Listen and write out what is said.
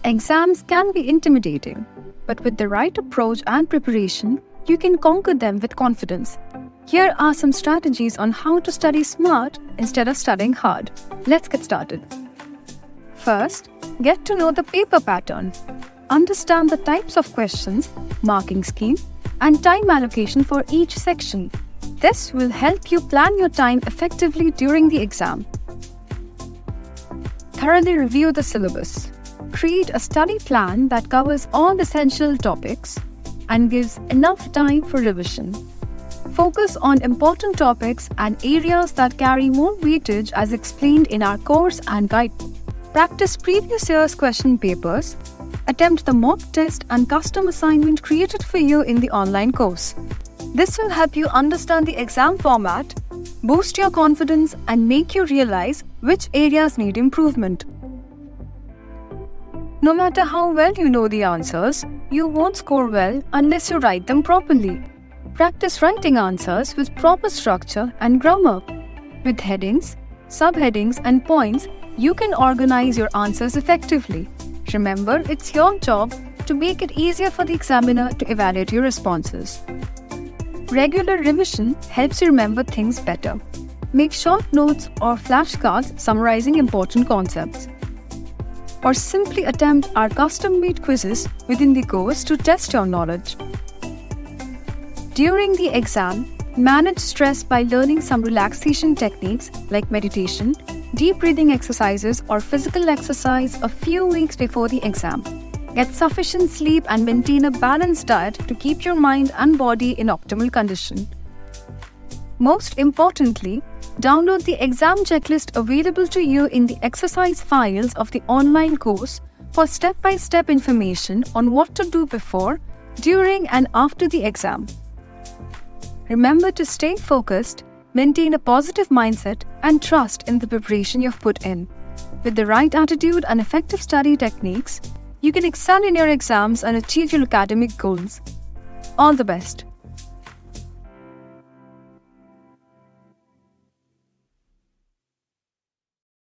Exams can be intimidating, but with the right approach and preparation, you can conquer them with confidence. Here are some strategies on how to study smart instead of studying hard. Let's get started. First, get to know the paper pattern. Understand the types of questions, marking scheme, and time allocation for each section. This will help you plan your time effectively during the exam. Thoroughly review the syllabus. Create a study plan that covers all essential topics and gives enough time for revision. Focus on important topics and areas that carry more weightage as explained in our course and guidebook. Practice previous year's question papers. Attempt the mock test and custom assignment created for you in the online course. This will help you understand the exam format, boost your confidence, and make you realize which areas need improvement. No matter how well you know the answers, you won't score well unless you write them properly. Practice writing answers with proper structure and grammar. With headings, subheadings, and points, you can organize your answers effectively. Remember, it's your job to make it easier for the examiner to evaluate your responses. Regular revision helps you remember things better. Make short notes or flashcards summarizing important concepts. Or simply attempt our custom-made quizzes within the course to test your knowledge. During the exam, manage stress by learning some relaxation techniques like meditation, deep breathing exercises, or physical exercise a few weeks before the exam. Get sufficient sleep and maintain a balanced diet to keep your mind and body in optimal condition. Most importantly, download the exam checklist available to you in the exercise files of the online course for step-by-step information on what to do before, during, and after the exam. Remember to stay focused, maintain a positive mindset, and trust in the preparation you've put in. With the right attitude and effective study techniques, you can excel in your exams and achieve your academic goals. All the best.